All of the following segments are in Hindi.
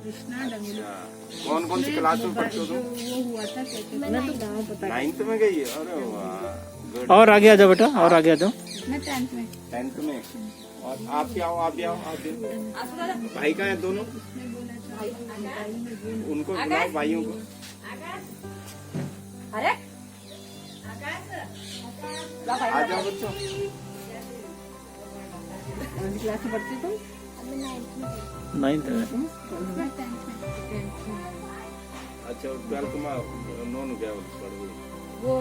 कृष्णा डंगरी। कौन कौन सी क्लास में पढ़ते हो तुम? वो हुआ था कहते मैं तो गाँव पता 9th में गई है। अरे वाह, गुड। और आगे आ जाओ बेटा, और आगे आ जाओ। मैं 10th में। 10th में। और आप भी आओ, आप भी आओ, आप भी। भाई कहाँ है दोनों? उनको बुलाओ भाइयों को। अरे आ जाओ बच्चों। क्लास में पढ़ती तुम? 9th में। मैं 10th में। अच्छा 12th में नॉन गया पढ़ गई। वो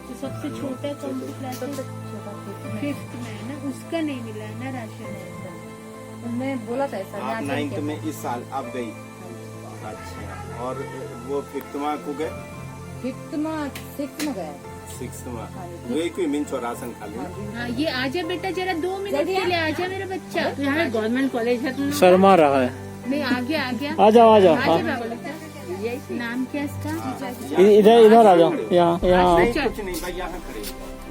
तो सबसे छोटा कौन सी क्लास है? 5th में है ना, उसका नहीं मिला है ना राशन। उन्होंने बोला था ऐसा। आप 9th में इस साल आप गई। अच्छा, और वो 5th में को गए? 5th में 6th में गया। 6th में वे कोई मिंच और राशन खा लिया। हाँ, ये आजा बेटा जरा 2 मिनट के लिए आजा मेरा बच्चा। यहाँ गवर्नमेंट कॉलेज है तुम? शर्मा रहा है। नहीं आगे आ गया। आ जाओ, आ जाओ। आजा हाँ। बाबा बेटा। नाम क्या इसका? इधर आ जाओ, यहाँ यहाँ। नहीं कुछ नहीं भाई, यहाँ खड़े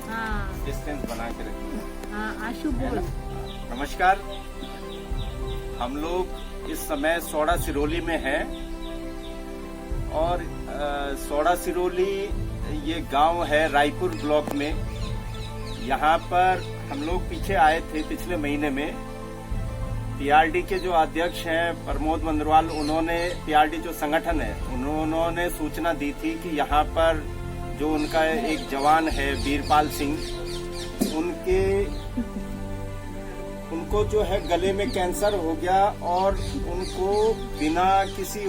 हाँ डिस्टेंस बना के रखिए। हाँ आशु बोल। नमस्कार, हम लोग इस समय सोडा सिरोली में हैं और सोडा सिरोली ये गांव है रायपुर ब्लॉक में। यहाँ पर हम लोग पीछे आए थे पिछले महीने में। पीआरडी के जो अध्यक्ष हैं प्रमोद मंदरवाल, उन्होंने पीआरडी जो संगठन है उन्होंने सूचना दी थी कि यहाँ पर जो उनका एक जवान है वीरपाल सिंह, उनको जो है गले में कैंसर हो गया और उनको बिना किसी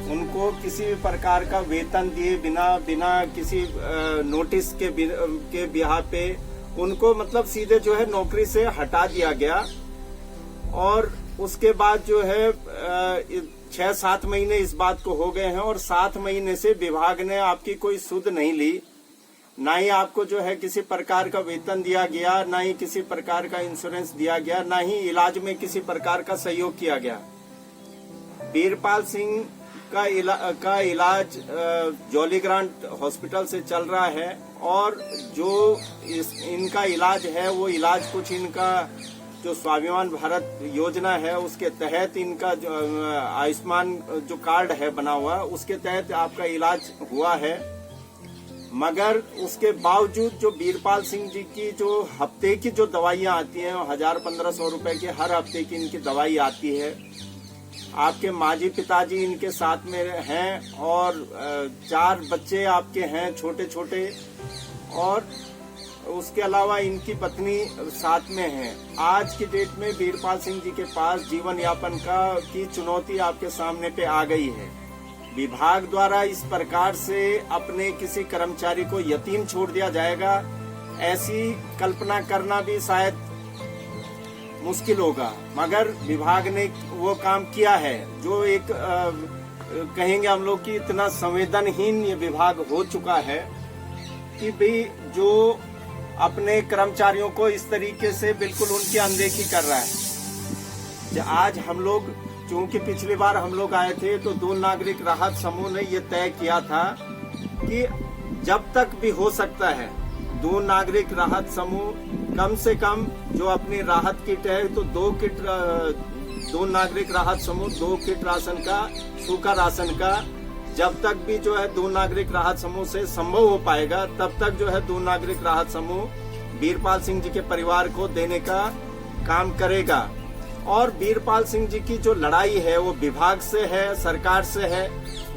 उनको किसी भी प्रकार का वेतन दिए बिना किसी नोटिस के बिहार पे उनको मतलब सीधे जो है नौकरी से हटा दिया गया। और उसके बाद जो है 6-7 महीने इस बात को हो गए हैं और 7 महीने से विभाग ने आपकी कोई सुध नहीं ली, ना ही आपको जो है किसी प्रकार का वेतन दिया गया, ना ही किसी प्रकार का इंश्योरेंस दिया गया, ना ही इलाज में किसी प्रकार का सहयोग किया गया। वीरपाल सिंह का इलाज जॉली ग्रांट हॉस्पिटल से चल रहा है और जो इनका इलाज है वो इलाज कुछ इनका जो स्वाभिमान भारत योजना है उसके तहत इनका जो आयुष्मान जो कार्ड है बना हुआ उसके तहत आपका इलाज हुआ है। मगर उसके बावजूद जो वीरपाल सिंह जी की जो हफ्ते की जो दवाइयां आती हैं 1000-1500 रुपए की हर हफ्ते की इनकी दवाई आती है। आपके माजी पिताजी इनके साथ में हैं और 4 बच्चे आपके हैं छोटे छोटे, और उसके अलावा इनकी पत्नी साथ में है। आज की डेट में वीरपाल सिंह जी के पास जीवन यापन की चुनौती आपके सामने पे आ गई है। विभाग द्वारा इस प्रकार से अपने किसी कर्मचारी को यतीम छोड़ दिया जाएगा, ऐसी कल्पना करना भी शायद मुश्किल होगा। मगर विभाग ने वो काम किया है जो एक कहेंगे हम लोग कि इतना संवेदनहीन ये विभाग हो चुका है कि भाई जो अपने कर्मचारियों को इस तरीके से बिल्कुल उनकी अनदेखी कर रहा है। आज हम लोग चूंकि पिछली बार हम लोग आए थे तो 2 नागरिक राहत समूह ने ये तय किया था कि जब तक भी हो सकता है 2 नागरिक राहत समूह कम से कम जो अपनी राहत किट है तो 2 नागरिक राहत समूह 2 किट राशन का, सूखा राशन का, जब तक भी जो है 2 नागरिक राहत समूह से संभव हो पाएगा तब तक जो है 2 नागरिक राहत समूह वीरपाल सिंह जी के परिवार को देने का काम करेगा। और वीरपाल सिंह जी की जो लड़ाई है वो विभाग से है, सरकार से है।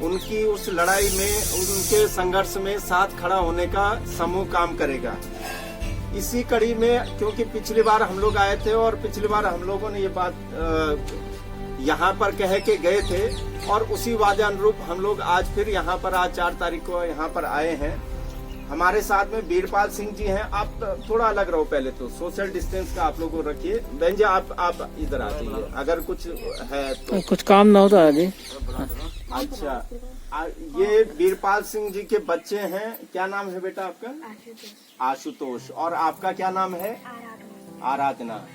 उनकी उस लड़ाई में, उनके संघर्ष में साथ खड़ा होने का समूह काम करेगा। इसी कड़ी में क्योंकि पिछली बार हम लोग आए थे और पिछली बार हम लोगों ने ये बात यहाँ पर कह के गए थे और उसी वादे अनुरूप हम लोग आज फिर यहाँ पर आज 4 तारीख को यहाँ पर आए हैं। हमारे साथ में वीरपाल सिंह जी हैं। आप थोड़ा अलग रहो, पहले तो सोशल डिस्टेंस का आप लोग रखिए। बहन जी आप इधर आ जाइए, अगर कुछ है तो। कुछ काम ना होता है जी। अच्छा, ये वीरपाल सिंह जी के बच्चे हैं। क्या नाम है बेटा आपका? आशुतोष। और आपका क्या नाम है? आराधना।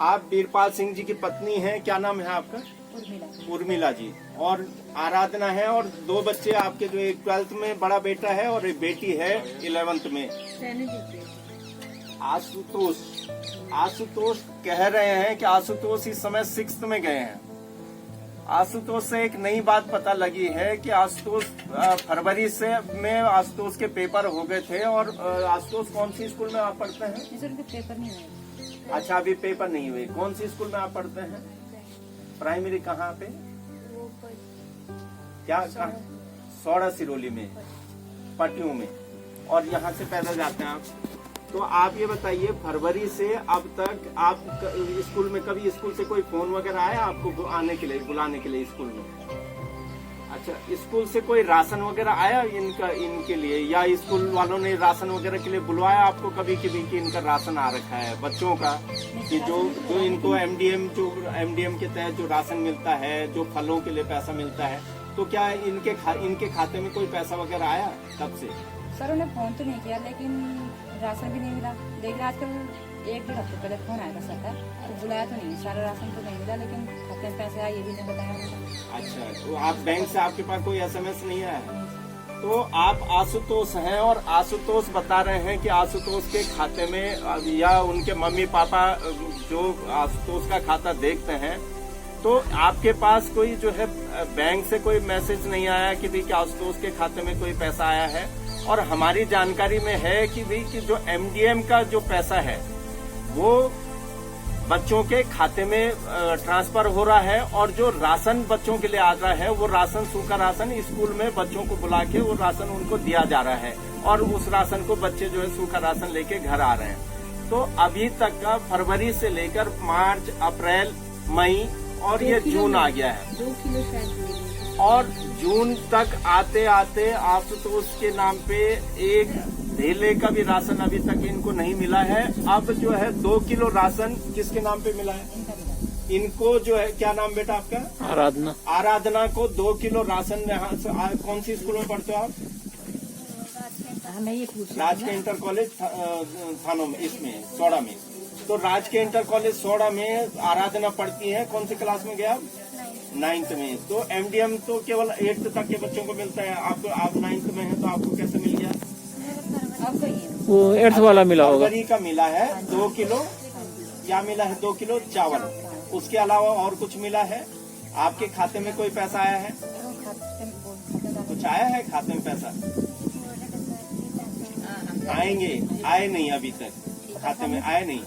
आप वीरपाल सिंह जी की पत्नी हैं। क्या नाम है आपका? उर्मिला जी। और आराधना है। और 2 बच्चे आपके, जो एक 12th में बड़ा बेटा है और एक बेटी है 11th में। आशुतोष कह रहे हैं कि आशुतोष इस समय 6th में गए हैं। आशुतोष से एक नई बात पता लगी है कि आशुतोष फरवरी में आशुतोष के पेपर हो गए थे। और आशुतोष कौन सी स्कूल में आप पढ़ते हैं? इस उनके पेपर नहीं हुए। अच्छा, अभी पेपर नहीं हुए। कौन सी स्कूल में आप पढ़ते हैं? प्राइमरी कहाँ पे? क्या सौड़ा सिरोली में, पटियों में। और यहाँ से पैदल जाते हैं आप। तो आप ये बताइए, फरवरी से अब तक आप स्कूल में कभी स्कूल से कोई फोन वगैरह आया आपको आने के लिए, बुलाने के लिए स्कूल में? अच्छा, स्कूल से कोई राशन वगैरह आया इनके लिए, या स्कूल वालों ने राशन वगैरह के लिए बुलवाया आपको कभी कि इनका राशन आ रखा है बच्चों का, कि जो इनको एमडीएम के तहत जो राशन मिलता है, जो फलों के लिए पैसा मिलता है, तो क्या इनके खाते में कोई पैसा वगैरह आया तब से? सर उन्हें फोन तो नहीं किया, लेकिन राशन भी नहीं मिला। लेकिन आजकल 1-1.5 हफ्ते पहले फोन आया था सरकार, तो बुलाया तो नहीं, सारा राशन तो नहीं मिला, लेकिन खाते में पैसे आए ये भी नहीं बताया उन्होंने। अच्छा, तो आप बैंक से आपके पास कोई एसएमएस नहीं आया? तो आप आशुतोष हैं और आशुतोष बता रहे हैं कि आशुतोष के खाते में या उनके मम्मी पापा जो आशुतोष का खाता देखते हैं, तो आपके पास कोई जो है बैंक से कोई मैसेज नहीं आया कि भाई आशुतोष के खाते में कोई पैसा आया है? और हमारी जानकारी में है कि भाई कि जो एमडीएम का जो पैसा है वो बच्चों के खाते में ट्रांसफर हो रहा है, और जो राशन बच्चों के लिए आ रहा है वो राशन, सूखा राशन स्कूल में बच्चों को बुला के वो राशन उनको दिया जा रहा है, और उस राशन को बच्चे जो है सूखा राशन लेके घर आ रहे हैं। तो अभी तक का फरवरी से लेकर मार्च, अप्रैल, मई और ये जून आ गया है, 2 किलो शायद। और जून तक आते आते आशुतोष के नाम पे एक धेले का भी राशन अभी तक इनको नहीं मिला है। अब जो है 2 किलो राशन किसके नाम पे मिला है? इनको जो है, क्या नाम बेटा आपका? आराधना। आराधना को 2 किलो राशन यहाँ से। कौन सी स्कूल में पढ़ते हो आप? हमें ये पूछ राजकीय इंटर कॉलेज थानों में, इसमें सौड़ा में। तो राजकीय इंटर कॉलेज सौड़ा में आराधना पढ़ती है। कौन सी क्लास में गया? 9th में। तो एमडीएम तो केवल 8th तक के बच्चों को मिलता है। आप 9th में हैं, तो आपको कैसे मिल गया? वो 8th वाला मिला होगा। फरवरी का मिला है 2 किलो, या मिला है 2 किलो चावल। उसके अलावा और कुछ मिला है? आपके खाते में कोई पैसा आया है? कुछ आया है खाते में पैसा? आएंगे, आए नहीं अभी तक खाते में, आए नहीं।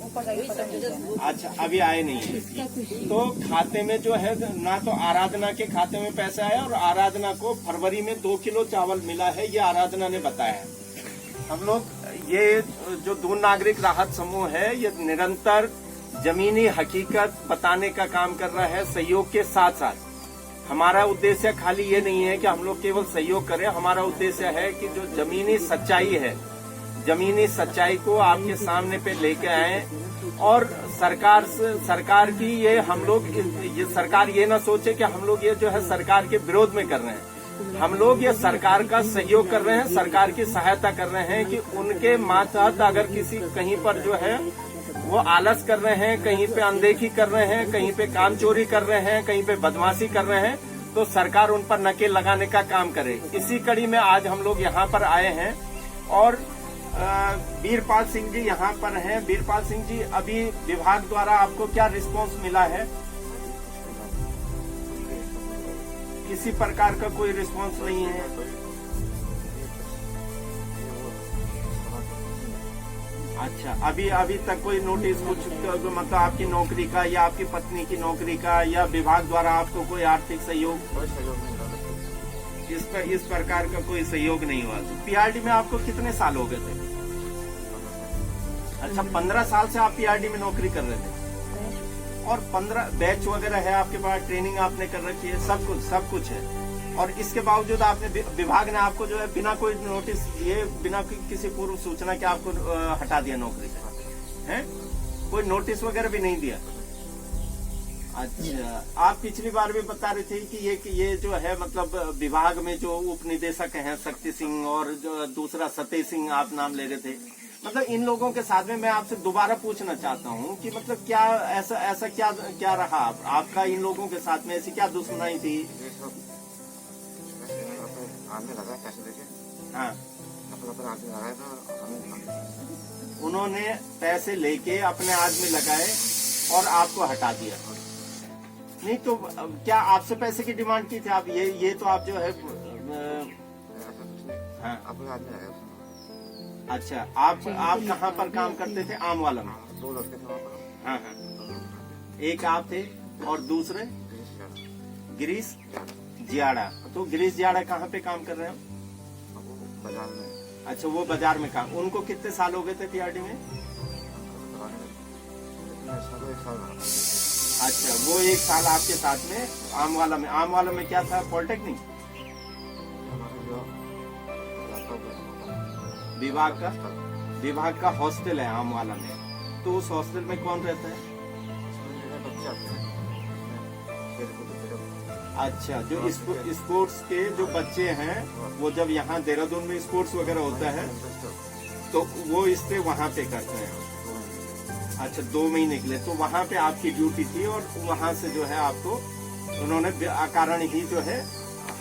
अच्छा, अभी आए नहीं है। तो खाते में जो है ना, तो आराधना के खाते में पैसा आया, और आराधना को फरवरी में 2 किलो चावल मिला है, ये आराधना ने बताया। हम लोग ये जो दून नागरिक राहत समूह है, ये निरंतर जमीनी हकीकत बताने का काम कर रहा है सहयोग के साथ साथ। हमारा उद्देश्य खाली ये नहीं है कि हम लोग केवल सहयोग करें, हमारा उद्देश्य है कि जो जमीनी सच्चाई है, जमीनी सच्चाई को आपके सामने पे लेके आए, और सरकार की ये हम लोग, ये सरकार ये ना सोचे कि हम लोग ये जो है सरकार के विरोध में कर रहे हैं। हम लोग ये सरकार का सहयोग कर रहे हैं, सरकार की सहायता कर रहे हैं कि उनके मातहत अगर किसी कहीं पर जो है वो आलस कर रहे हैं, कहीं पे अनदेखी कर रहे हैं, कहीं पे काम चोरी कर रहे हैं, कहीं पे बदमाशी कर रहे हैं, तो सरकार उन पर नकेल लगाने का काम करे। इसी कड़ी में आज हम लोग यहाँ पर आए हैं, और वीरपाल सिंह जी यहाँ पर हैं। वीरपाल सिंह जी, अभी विभाग द्वारा आपको क्या रिस्पांस मिला है? किसी प्रकार का कोई रिस्पांस नहीं है? अच्छा, अभी तक कोई नोटिस, कुछ मतलब आपकी नौकरी का या आपकी पत्नी की नौकरी का या विभाग द्वारा आपको कोई आर्थिक सहयोग, इस प्रकार का कोई सहयोग नहीं हुआ? तो पीआरडी में आपको कितने साल हो गए थे? अच्छा, 15 साल से आप पीआरडी में नौकरी कर रहे थे, और 15 बैच वगैरह है आपके पास, ट्रेनिंग आपने कर रखी है, सब कुछ है, और इसके बावजूद आपने, विभाग ने आपको जो है बिना कोई नोटिस दिए, बिना किसी पूर्व सूचना के आपको हटा दिया नौकरी से, है? कोई नोटिस वगैरह भी नहीं दिया? अच्छा, आप पिछली बार भी बता रहे थे कि ये जो है मतलब विभाग में जो उप निदेशक हैं शक्ति सिंह, और जो दूसरा सतेज सिंह आप नाम ले रहे थे, मतलब इन लोगों के साथ में मैं आपसे दोबारा पूछना चाहता हूँ कि मतलब क्या ऐसा क्या रहा आपका इन लोगों के साथ में? ऐसी क्या दुश्मनी थी? हाँ, उन्होंने पैसे लेके अपने आदमी लगाए और आपको हटा दिया। नहीं तो क्या आपसे पैसे की डिमांड की थी? आप ये तो आप जो है हाँ। अपने आदमी आया उसमें। अच्छा, आप कहाँ पर काम करते थे? आम वाला में। 2 लड़के थे वहाँ पर। हाँ हाँ। एक आप थे और दूसरे गिरीश जियाड़ा। तो गिरीश जियाड़ा कहाँ पे काम कर रहे हो? बाजार में। अच्छा, वो बाजार में काम। उनको कितने साल हो गए थे पीआरडी में? अच्छा, वो 1 साल आपके साथ में आम वाला में। आम वाला में क्या था? पॉलिटेक्निक विभाग का हॉस्टल है आम वाला में। तो उस हॉस्टल में कौन रहता है? अच्छा, जो स्पोर्ट्स के जो बच्चे हैं वो जब यहाँ देहरादून में स्पोर्ट्स वगैरह होता है तो वो इससे वहाँ पे करते हैं। अच्छा, 2 महीने के लिए। तो वहाँ पे आपकी ड्यूटी थी और वहाँ से जो है आपको उन्होंने अकारण ही जो है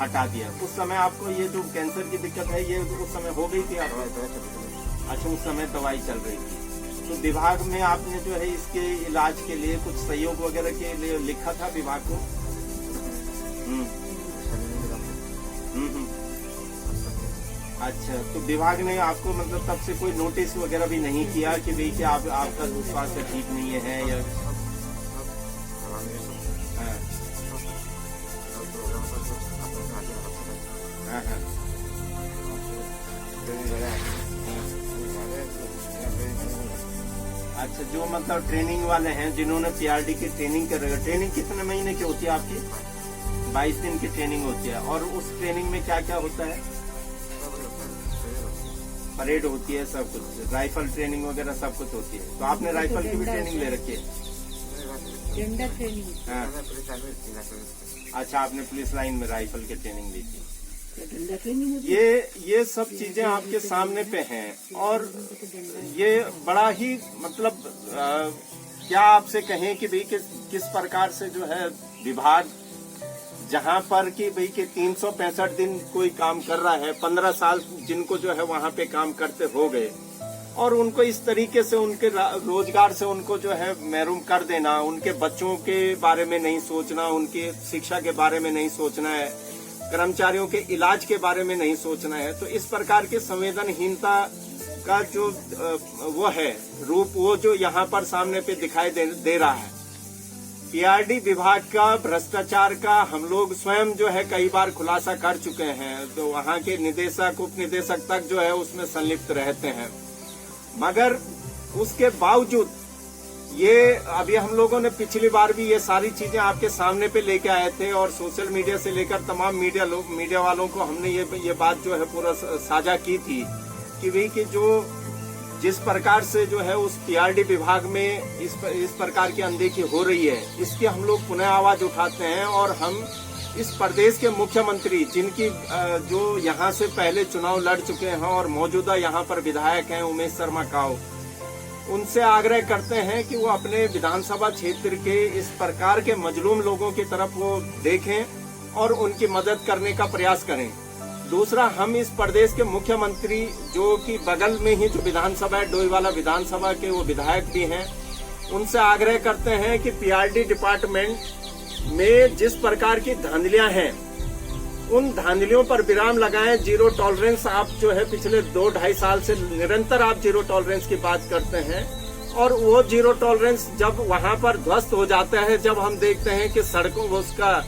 हटा दिया। उस समय आपको ये जो कैंसर की दिक्कत है ये उस समय हो गई थी आपको? अच्छा, उस समय दवाई चल रही थी। तो विभाग में आपने जो है इसके इलाज के लिए कुछ सहयोग वगैरह के लिए लिखा था विभाग को? अच्छा, तो विभाग ने आपको मतलब तब से कोई नोटिस वगैरह भी नहीं किया कि भाई कि आपका स्वास्थ्य ठीक नहीं है या? हाँ हाँ। अच्छा, जो मतलब ट्रेनिंग वाले हैं जिन्होंने पीआरडी की ट्रेनिंग कर रहे, ट्रेनिंग कितने महीने की होती है आपकी? 22 दिन की ट्रेनिंग होती है। और उस ट्रेनिंग में क्या क्या होता है? परेड होती है, सब कुछ, राइफल ट्रेनिंग वगैरह सब कुछ होती है। तो आपने राइफल की भी ट्रेनिंग ले रखी है? Gender training. हाँ। अच्छा, आपने पुलिस लाइन में राइफल की ट्रेनिंग ली थी। ये सब चीजें आपके सामने पे हैं और ये बड़ा ही मतलब क्या आपसे कहें कि भाई किस प्रकार से जो है विभाग जहाँ पर कि भाई कि 365 दिन कोई काम कर रहा है, 15 साल जिनको जो है वहाँ पे काम करते हो गए और उनको इस तरीके से उनके रोजगार से उनको जो है महरूम कर देना, उनके बच्चों के बारे में नहीं सोचना, उनकी शिक्षा के बारे में नहीं सोचना है, कर्मचारियों के इलाज के बारे में नहीं सोचना है। तो इस प्रकार की संवेदनहीनता का जो वो है रूप, वो जो यहाँ पर सामने पे दिखाई दे रहा है। पीआरडी विभाग का भ्रष्टाचार का हम लोग स्वयं जो है कई बार खुलासा कर चुके हैं। तो वहाँ के निदेशक, उप निदेशक तक जो है उसमें संलिप्त रहते हैं, मगर उसके बावजूद ये अभी हम लोगों ने पिछली बार भी ये सारी चीजें आपके सामने पे लेके आए थे और सोशल मीडिया से लेकर तमाम मीडिया वालों को हमने ये बात जो है पूरा साझा की थी कि भाई कि जो जिस प्रकार से जो है उस पीआरडी विभाग में इस प्रकार की अनदेखी हो रही है, इसकी हम लोग पुनः आवाज उठाते हैं। और हम इस प्रदेश के मुख्यमंत्री जिनकी जो यहाँ से पहले चुनाव लड़ चुके हैं और मौजूदा यहाँ पर विधायक हैं उमेश शर्मा काऊ, उनसे आग्रह करते हैं कि वो अपने विधानसभा क्षेत्र के इस प्रकार के मजलूम लोगों की तरफ वो देखें और उनकी मदद करने का प्रयास करें। दूसरा, हम इस प्रदेश के मुख्यमंत्री जो कि बगल में ही जो विधानसभा है, डोईवाला विधानसभा के वो विधायक भी हैं, उनसे आग्रह करते हैं कि पीआरडी डिपार्टमेंट में जिस प्रकार की धांधलियां हैं उन धांधलियों पर विराम लगाएं। जीरो टॉलरेंस आप जो है पिछले 2-2.5 साल से निरंतर आप जीरो टॉलरेंस की बात करते हैं और वो जीरो टॉलरेंस जब वहां पर ध्वस्त हो जाता है, जब हम देखते हैं कि सड़कों उसका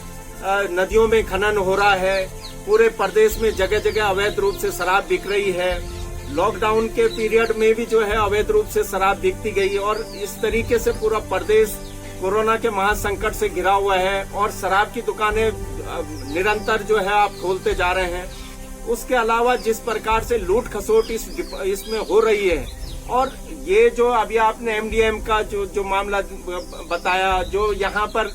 नदियों में खनन हो रहा है, पूरे प्रदेश में जगह जगह अवैध रूप से शराब बिक रही है, लॉकडाउन के पीरियड में भी जो है अवैध रूप से शराब बिकती गई और इस तरीके से पूरा प्रदेश कोरोना के महासंकट से घिरा हुआ है और शराब की दुकानें निरंतर जो है आप खोलते जा रहे हैं। उसके अलावा जिस प्रकार से लूट खसोट इसमें हो रही है और ये जो अभी आपने एमडीएम का जो मामला बताया, जो यहाँ पर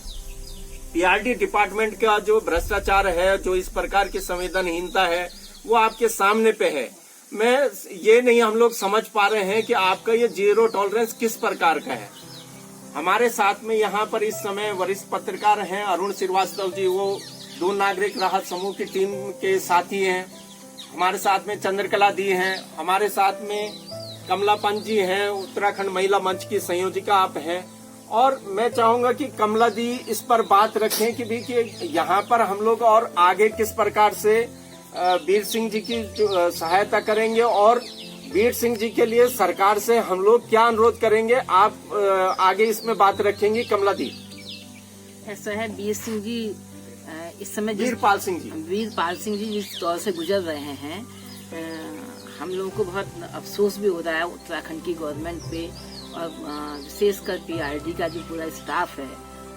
पीआरडी डिपार्टमेंट का जो भ्रष्टाचार है, जो इस प्रकार की संवेदनहीनता है, वो आपके सामने पे है। मैं ये नहीं हम लोग समझ पा रहे हैं कि आपका ये जीरो टॉलरेंस किस प्रकार का है। हमारे साथ में यहाँ पर इस समय वरिष्ठ पत्रकार हैं अरुण श्रीवास्तव जी, वो दून नागरिक राहत समूह की टीम के साथी हैं। हमारे साथ में चंद्रकला दी हैं, हमारे साथ में कमला पंत जी हैं, उत्तराखंड महिला मंच की संयोजिका आप हैं, और मैं चाहूंगा कि कमला दी इस पर बात रखें कि भी कि यहाँ पर हम लोग और आगे किस प्रकार से वीर सिंह जी की जो सहायता करेंगे और वीर सिंह जी के लिए सरकार से हम लोग क्या अनुरोध करेंगे, आप आगे इसमें बात रखेंगी कमला दी। ऐसा है, वीर सिंह जी इस समय वीरपाल सिंह जी जिस दौर से गुजर रहे हैं, हम लोगों को बहुत अफसोस भी हो रहा है उत्तराखंड की गवर्नमेंट पे, और विशेषकर पीआरडी का जो पूरा स्टाफ है,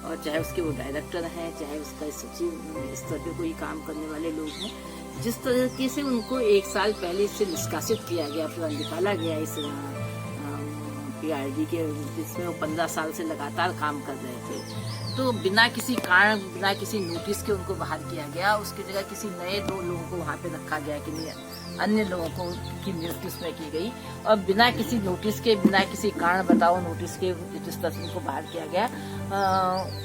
और चाहे उसके वो डायरेक्टर हैं, चाहे उसका सचिव, इस तरह के कोई काम करने वाले लोग हैं, जिस तरीके से उनको 1 साल पहले इससे निष्कासित किया गया, तुरंत निकाला गया इस पीआरडी के, जिसमें वो 15 साल से लगातार काम कर रहे थे, तो बिना किसी कारण, बिना किसी नोटिस के उनको बाहर किया गया। उसकी जगह किसी नए 2 लोगों को वहाँ पे रखा गया कि नहीं, अन्य लोगों को की नियुक्ति उसमें की गई, और बिना किसी नोटिस के, बिना किसी कारण बताओ नोटिस के जिस तरह से उनको बाहर किया गया,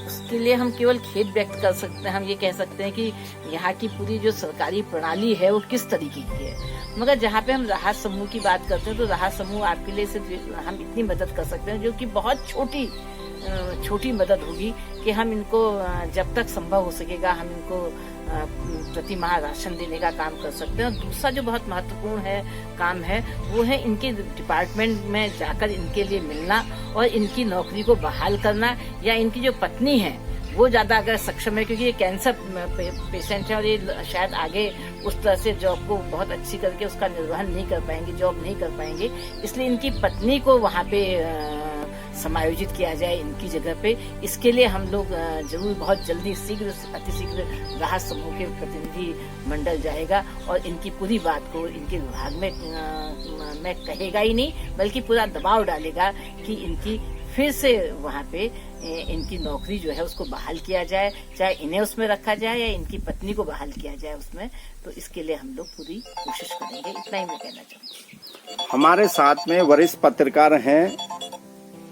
उसके लिए हम केवल खेद व्यक्त कर सकते हैं। हम ये कह सकते हैं कि यहाँ की पूरी जो सरकारी प्रणाली है वो किस तरीके की है। मगर जहाँ पे हम राहत समूह की बात करते हैं, तो राहत समूह आपके लिए सिर्फ हम इतनी मदद कर सकते हैं, जो कि बहुत छोटी मदद होगी कि हम इनको जब तक संभव हो सकेगा हम इनको प्रति माह राशन देने का काम कर सकते हैं। और दूसरा जो बहुत महत्वपूर्ण काम है वो है इनके डिपार्टमेंट में जाकर इनके लिए मिलना और इनकी नौकरी को बहाल करना, या इनकी जो पत्नी है वो ज्यादा अगर सक्षम है, क्योंकि ये कैंसर पेशेंट है और ये शायद आगे उस तरह से जॉब को बहुत अच्छी करके उसका निर्वहन नहीं कर पाएंगे, जॉब नहीं कर पाएंगे, इसलिए इनकी पत्नी को वहाँ पे समायोजित किया जाए इनकी जगह पे। इसके लिए हम लोग जरूर बहुत जल्दी अतिशीघ्र राहत समूह के प्रतिनिधि मंडल जाएगा और इनकी पूरी बात को इनके विभाग में कहेगा ही नहीं, बल्कि पूरा दबाव डालेगा कि इनकी फिर से वहाँ पे इनकी नौकरी जो है उसको बहाल किया जाए, चाहे इन्हें उसमें रखा जाए या इनकी पत्नी को बहाल किया जाए उसमें। तो इसके लिए हम लोग पूरी कोशिश करेंगे, इतना ही मैं कहना चाहूँगी। हमारे साथ में वरिष्ठ पत्रकार हैं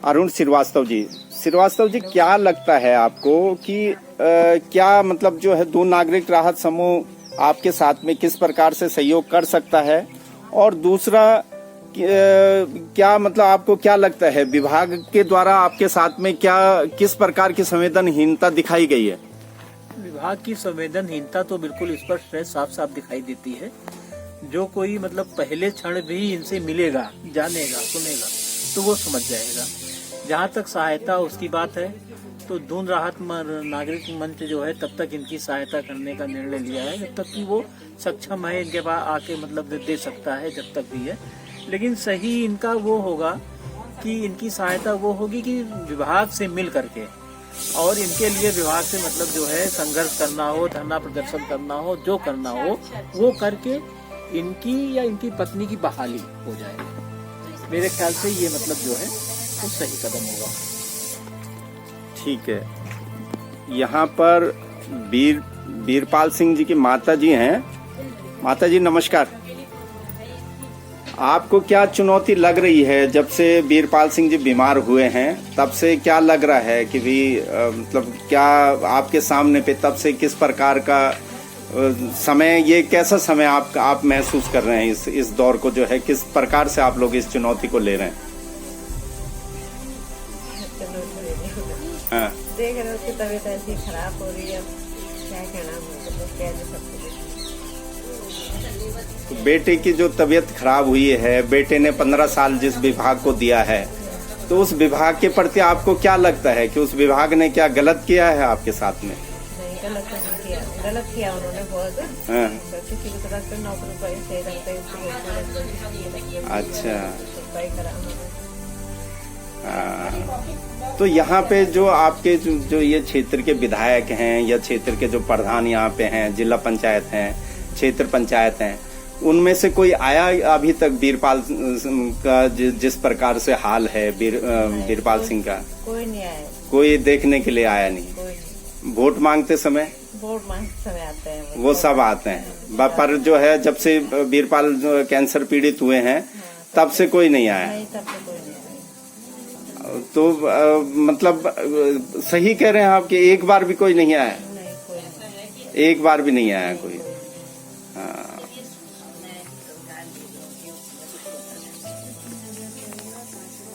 अरुण श्रीवास्तव जी। श्रीवास्तव जी, क्या लगता है आपको कि क्या मतलब जो है 2 नागरिक राहत समूह आपके साथ में किस प्रकार से सहयोग कर सकता है, और दूसरा क्या मतलब आपको क्या लगता है विभाग के द्वारा आपके साथ में क्या किस प्रकार की संवेदनहीनता दिखाई गई है? विभाग की संवेदनहीनता तो बिल्कुल स्पष्ट है, साफ साफ दिखाई देती है। जो कोई मतलब पहले क्षण भी इनसे मिलेगा, जानेगा, सुनेगा तो वो समझ जाएगा। जहाँ तक सहायता उसकी बात है तो दून राहत नागरिक मंच जो है तब तक इनकी सहायता करने का निर्णय लिया है जब तक कि वो सक्षम है, इनके पास आके मतलब दे सकता है, जब तक भी है। लेकिन सही इनका वो होगा कि इनकी सहायता वो होगी कि विभाग से मिल करके, और इनके लिए विभाग से मतलब जो है संघर्ष करना हो, धरना प्रदर्शन करना हो, जो करना हो वो करके इनकी या इनकी पत्नी की बहाली हो जाएगी। मेरे ख्याल से ये मतलब जो है वो सही कदम होगा। ठीक है। यहाँ पर वीरपाल सिंह जी की माता जी हैं। माता जी नमस्कार। आपको क्या चुनौती लग रही है जब से वीरपाल सिंह जी बीमार हुए हैं, तब से क्या लग रहा है कि भी मतलब क्या आपके सामने पे तब से किस प्रकार का समय, ये कैसा समय आप महसूस कर रहे हैं इस दौर को जो है, किस प्रकार से आप लोग इस चुनौती को ले रहे हैं? हाँ। देख रहे हो उसकी तबीयत ऐसी खराब हो रही है, क्या कहना, मतलब क्या सब तो बेटे की जो तबीयत खराब हुई है, बेटे ने 15 साल जिस विभाग को दिया है, तो उस विभाग के प्रति आपको क्या लगता है कि उस विभाग ने क्या गलत किया है आपके साथ में? नहीं, गलत किया उन्होंने बहुत। हाँ। किसी की तरफ से नौकरी पर सही रहता है। अच्छा। तो यहाँ पे जो आपके जो ये क्षेत्र के विधायक हैं या क्षेत्र के जो प्रधान यहाँ पे हैं, जिला पंचायत हैं, क्षेत्र पंचायत हैं, उनमें से कोई आया अभी तक वीरपाल का जिस प्रकार से हाल है वीरपाल सिंह का? कोई नहीं आया। कोई देखने के लिए आया नहीं। वोट मांगते समय आते हैं वो सब आते हैं, पर जो है जब से वीरपाल जो कैंसर पीड़ित हुए हैं तब से कोई नहीं आया। तो मतलब सही कह रहे हैं आप कि एक बार भी कोई नहीं आया? एक बार भी नहीं आया कोई।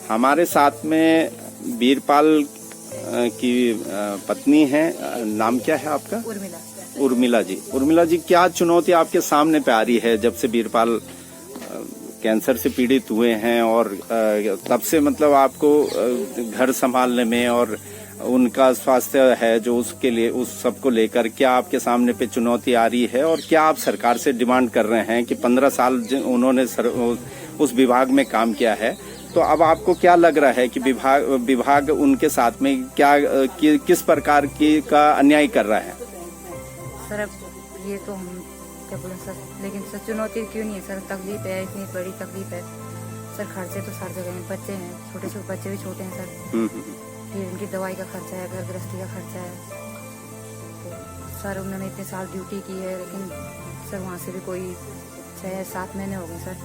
हमारे साथ में वीरपाल की पत्नी है, नाम क्या है आपका? उर्मिला। उर्मिला जी। उर्मिला जी, क्या चुनौती आपके सामने पे आ रही है जब से वीरपाल कैंसर से पीड़ित हुए हैं, और तब से मतलब आपको घर संभालने में और उनका स्वास्थ्य है जो उसके लिए, उस सब को लेकर क्या आपके सामने पे चुनौती आ रही है, और क्या आप सरकार से डिमांड कर रहे हैं कि 15 साल उन्होंने उस विभाग में काम किया है, तो अब आपको क्या लग रहा है कि विभाग उनके साथ में क्या किस प्रकार का अन्याय कर रहा है? सर अब ये तो हम क्या बोले सर, लेकिन सर चुनौती क्यों नहीं है सर, तकलीफ है, इतनी बड़ी तकलीफ है सर। खर्चे तो हर जगह हैं, बच्चे हैं, छोटे छोटे बच्चे भी छोटे हैं सर, फिर इनकी दवाई का खर्चा है, घर गृहस्थी का खर्चा है। तो सर उन्होंने इतने साल ड्यूटी की है, लेकिन सर वहाँ से भी कोई 6-7 महीने हो गए सर,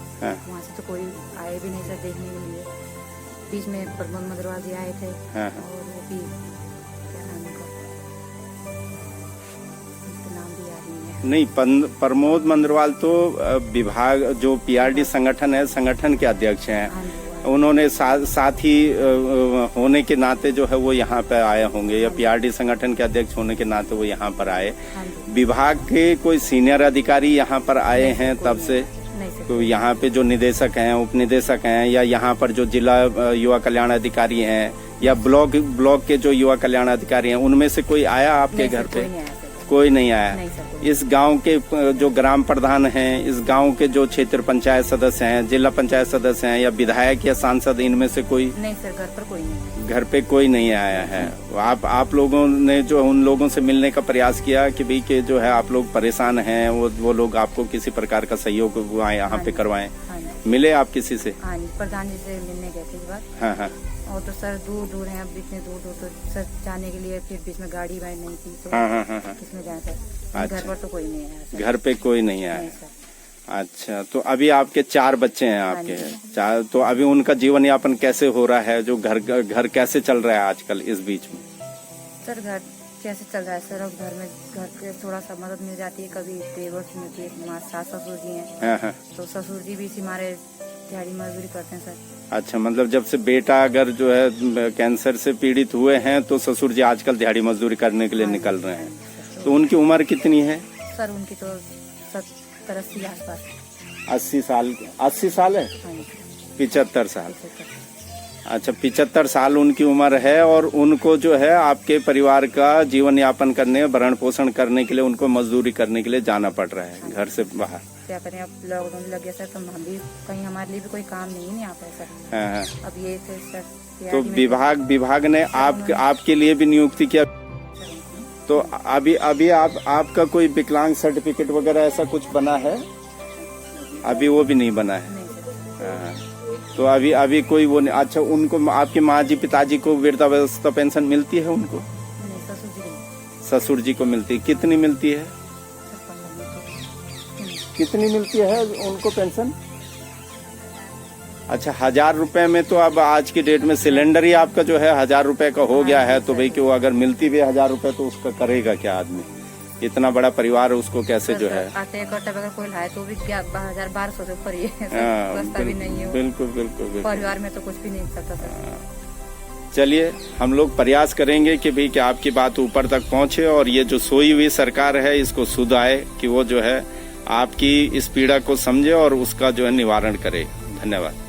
वहाँ से तो कोई आए भी नहीं सर देखने के लिए। बीच में प्रमोद मंदरवाल जी आए थे, और वो भी क्या नाम उनका, नाम भी याद नहीं है। नहीं, प्रमोद मंदरवाल तो विभाग जो पीआरडी संगठन है, संगठन के अध्यक्ष हैं। उन्होंने साथ ही होने के नाते जो है वो यहाँ पे आए होंगे, या पीआरडी संगठन के अध्यक्ष होने के नाते वो यहाँ पर आए। विभाग के कोई सीनियर अधिकारी यहाँ पर आए हैं तब से? तो यहाँ पे जो निदेशक हैं, उप निदेशक हैं, या यहाँ पर जो जिला युवा कल्याण अधिकारी हैं, या ब्लॉक के जो युवा कल्याण अधिकारी हैं, उनमें से कोई आया आपके घर पे? कोई नहीं आया। इस गांव के जो ग्राम प्रधान हैं, इस गांव के जो क्षेत्र पंचायत सदस्य हैं, जिला पंचायत सदस्य हैं, या विधायक या सांसद, इनमें से कोई? नहीं सर, घर पर कोई नहीं। घर पे कोई नहीं आया है। आप लोगों ने जो उन लोगों से मिलने का प्रयास किया कि भाई के जो है आप लोग परेशान हैं, वो लोग आपको किसी प्रकार का सहयोग यहाँ पे करवाएं? मिले आप किसी से? हाँ जी, प्रधान जी से मिलने गए थे इस बार। हाँ हाँ। और तो सर दूर हैं, अब इतने दूर तो सर जाने के लिए फिर बीच में गाड़ी वाड़ी नहीं थी, तो हाँ। किसमें जाए सर? घर पर तो कोई नहीं आया सर। घर पे कोई नहीं आया। अच्छा, तो अभी आपके 4 बच्चे हैं आपके? 4। तो अभी उनका जीवन यापन कैसे हो रहा है? जो घर कैसे चल रहा है आजकल इस बीच में? सर घर कैसे चल रहा है सर, अब घर के थोड़ा सा मदद मिल जाती है, कभी देवर से मिलती है, सास ससुर जी हैं, तो ससुर जी भी इसी हमारे दिहाड़ी मजदूरी करते हैं सर। अच्छा, मतलब जब से बेटा अगर जो है कैंसर से पीड़ित हुए हैं तो ससुर जी आजकल दिहाड़ी मजदूरी करने के लिए निकल रहे हैं। तो उनकी उम्र कितनी है? सर उनकी तो 70-80 आसपास। 80 साल? 80 साल है? 75 साल। अच्छा, 75 साल उनकी उम्र है, और उनको जो है आपके परिवार का जीवन यापन करने, भरण पोषण करने के लिए उनको मजदूरी करने के लिए जाना पड़ रहा है घर से बाहर। क्या करें, अब लॉकडाउन लग गया सर, तो हम भी कहीं, हमारे लिए भी कोई काम नहीं आ पाया सर। हाँ। अब ये थे सर, तो विभाग ने आपके लिए भी नियुक्ति किया, तो अभी आपका कोई विकलांग सर्टिफिकेट वगैरह ऐसा कुछ बना है? अभी वो भी नहीं बना है। हाँ। तो अभी कोई वो नहीं। अच्छा, उनको आपकी माँ जी पिताजी को वृद्धावस्था पेंशन मिलती है उनको? ससुर जी को मिलती है। कितनी मिलती है? कितनी मिलती है उनको पेंशन? अच्छा, 1000 रुपए में तो अब आज की डेट में सिलेंडर ही आपका जो है 1000 रुपए का हो गया है, तो भाई कि वो अगर मिलती भी 1000 रुपए तो उसका करेगा क्या आदमी? इतना बड़ा परिवार उसको कैसे जो है आटे अगर कोई लाए तो भी 1200 से ऊपर ही है, सस्ता भी नहीं है। बिल्कुल। परिवार में तो कुछ भी नहीं सकता सर। चलिए, हम लोग प्रयास करेंगे कि भाई कि आपकी बात ऊपर तक पहुंचे, और ये जो सोई हुई सरकार है इसको सुधारे, कि वो जो है आपकी इस पीड़ा को समझे और उसका जो है निवारण करे। धन्यवाद।